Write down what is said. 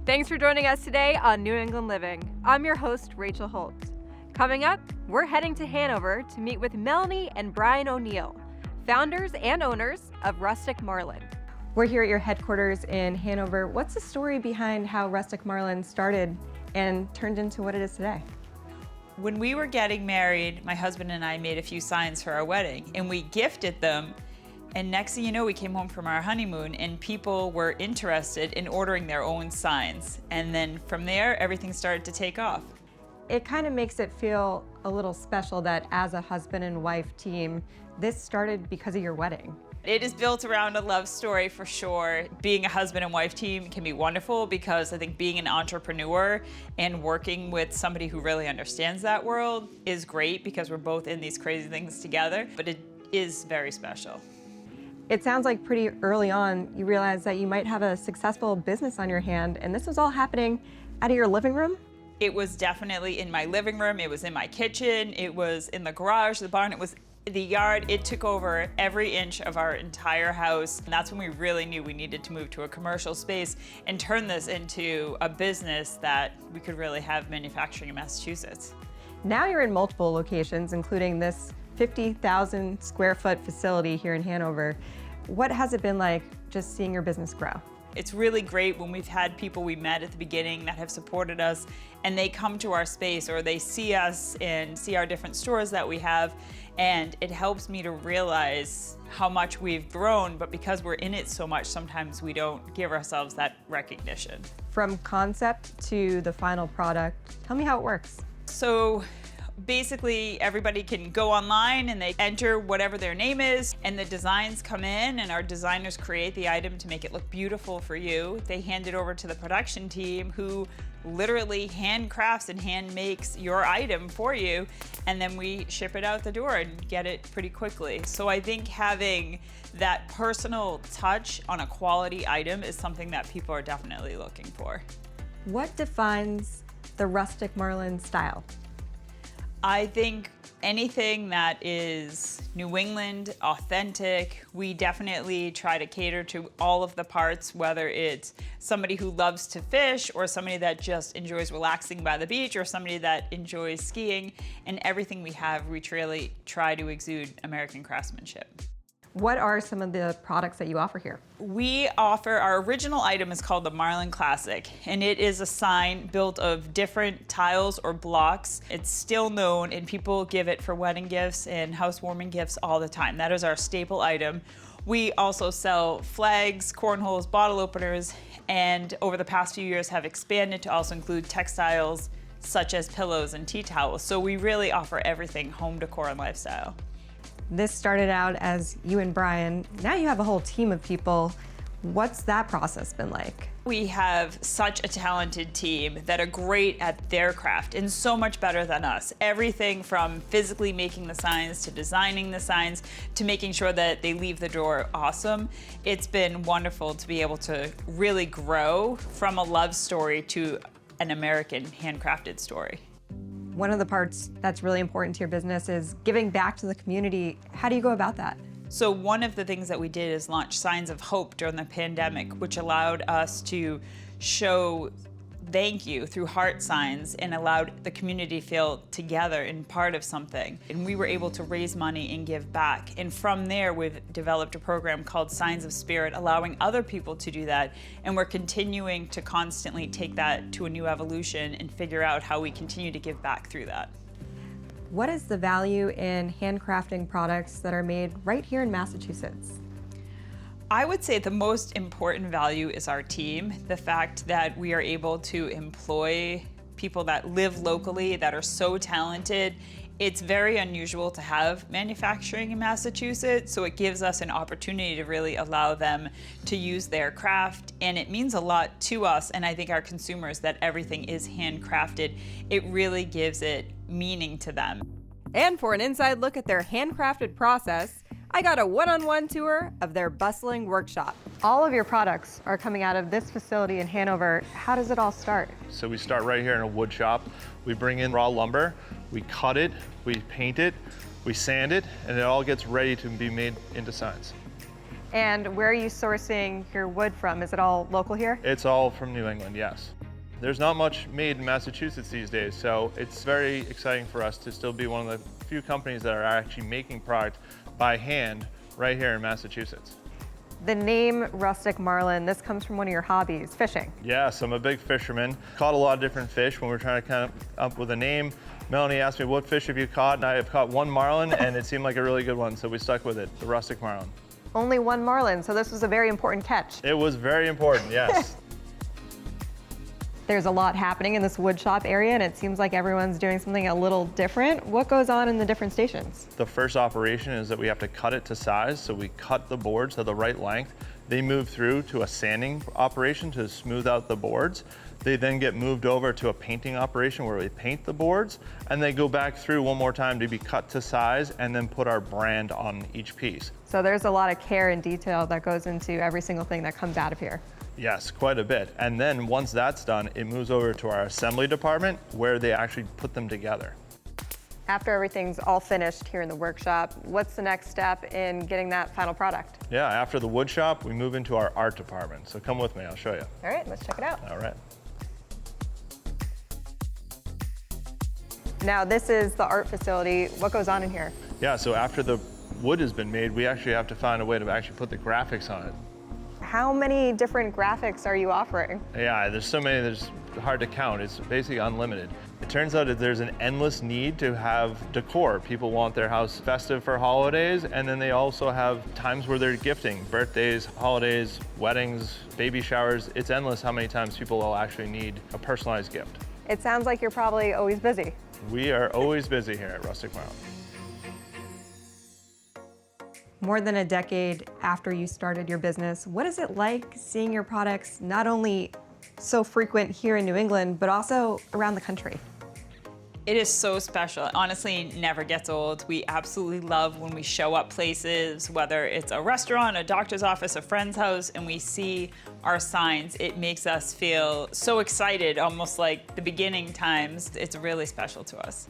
Thanks for joining us today on New England Living. I'm your host, Rachel Holt. Coming up, we're heading to Hanover to meet with Melanie and Brian O'Neil, founders and owners of Rustic Marlin. We're here at your headquarters in Hanover. What's the story behind how Rustic Marlin started and turned into what it is today? When we were getting married, my husband and I made a few signs for our wedding, and we gifted them. And next thing you know, we came home from our honeymoon and people were interested in ordering their own signs. And then from there, everything started to take off. It kind of makes it feel a little special that as a husband and wife team, this started because of your wedding. It is built around a love story for sure. Being a husband and wife team can be wonderful because I think being an entrepreneur and working with somebody who really understands that world is great because we're both in these crazy things together, but it is very special. It sounds like pretty early on, you realized that you might have a successful business on your hand, and this was all happening out of your living room? It was definitely in my living room, it was in my kitchen, it was in the garage, the barn, it was the yard. It took over every inch of our entire house. And that's when we really knew we needed to move to a commercial space and turn this into a business that we could really have manufacturing in Massachusetts. Now you're in multiple locations, including this 50,000 square foot facility here in Hanover. What has it been like just seeing your business grow? It's really great when we've had people we met at the beginning that have supported us and they come to our space or they see us and see our different stores that we have, and it helps me to realize how much we've grown, but because we're in it so much, sometimes we don't give ourselves that recognition. From concept to the final product, tell me how it works. So basically, everybody can go online and they enter whatever their name is, and the designs come in and our designers create the item to make it look beautiful for you. They hand it over to the production team who literally handcrafts and hand makes your item for you, and then we ship it out the door and get it pretty quickly. So I think having that personal touch on a quality item is something that people are definitely looking for. What defines the Rustic Marlin style? I think anything that is New England, authentic, we definitely try to cater to all of the parts, whether it's somebody who loves to fish or somebody that just enjoys relaxing by the beach or somebody that enjoys skiing. And everything we have, we really try to exude American craftsmanship. What are some of the products that you offer here? We offer, our original item is called the Marlin Classic, and it is a sign built of different tiles or blocks. It's still known, and people give it for wedding gifts and housewarming gifts all the time. That is our staple item. We also sell flags, cornholes, bottle openers, and over the past few years have expanded to also include textiles such as pillows and tea towels. So we really offer everything home decor and lifestyle. This started out as you and Brian. Now you have a whole team of people. What's that process been like? We have such a talented team that are great at their craft and so much better than us. Everything from physically making the signs to designing the signs to making sure that they leave the door awesome. It's been wonderful to be able to really grow from a love story to an American handcrafted story. One of the parts that's really important to your business is giving back to the community. How do you go about that? So one of the things that we did is launch Signs of Hope during the pandemic, which allowed us to show thank you through heart signs and allowed the community to feel together and part of something. And we were able to raise money and give back. And from there, we've developed a program called Signs of Spirit, allowing other people to do that. And we're continuing to constantly take that to a new evolution and figure out how we continue to give back through that. What is the value in handcrafting products that are made right here in Massachusetts? I would say the most important value is our team. The fact that we are able to employ people that live locally, that are so talented. It's very unusual to have manufacturing in Massachusetts, so it gives us an opportunity to really allow them to use their craft, and it means a lot to us, and I think our consumers, that everything is handcrafted. It really gives it meaning to them. And for an inside look at their handcrafted process, I got a one-on-one tour of their bustling workshop. All of your products are coming out of this facility in Hanover. How does it all start? So we start right here in a wood shop. We bring in raw lumber, we cut it, we paint it, we sand it, and it all gets ready to be made into signs. And where are you sourcing your wood from? Is it all local here? It's all from New England, yes. There's not much made in Massachusetts these days, so it's very exciting for us to still be one of the few companies that are actually making product by hand right here in Massachusetts. The name Rustic Marlin, this comes from one of your hobbies, fishing. Yes, I'm a big fisherman. Caught a lot of different fish. When we're trying to come up with a name, Melanie asked me, what fish have you caught? And I have caught one marlin, and it seemed like a really good one, so we stuck with it, the Rustic Marlin. Only one marlin, so this was a very important catch. It was very important, yes. There's a lot happening in this wood shop area, and it seems like everyone's doing something a little different. What goes on in the different stations? The first operation is that we have to cut it to size, so we cut the boards to the right length. They move through to a sanding operation to smooth out the boards. They then get moved over to a painting operation where we paint the boards, and they go back through one more time to be cut to size and then put our brand on each piece. So there's a lot of care and detail that goes into every single thing that comes out of here. Yes, quite a bit. And then once that's done, it moves over to our assembly department where they actually put them together. After everything's all finished here in the workshop, what's the next step in getting that final product? Yeah, after the wood shop, we move into our art department. So come with me, I'll show you. All right, let's check it out. All right. Now this is the art facility. What goes on in here? Yeah, so after the wood has been made, we actually have to find a way to actually put the graphics on it. How many different graphics are you offering? Yeah, there's so many, there's hard to count. It's basically unlimited. It turns out that there's an endless need to have decor. People want their house festive for holidays, and then they also have times where they're gifting, birthdays, holidays, weddings, baby showers. It's endless how many times people will actually need a personalized gift. It sounds like you're probably always busy. We are always busy here at Rustic Marlin. More than a decade after you started your business, what is it like seeing your products not only so frequent here in New England, but also around the country? It is so special. Honestly, never gets old. We absolutely love when we show up places, whether it's a restaurant, a doctor's office, a friend's house, and we see our signs. It makes us feel so excited, almost like the beginning times. It's really special to us.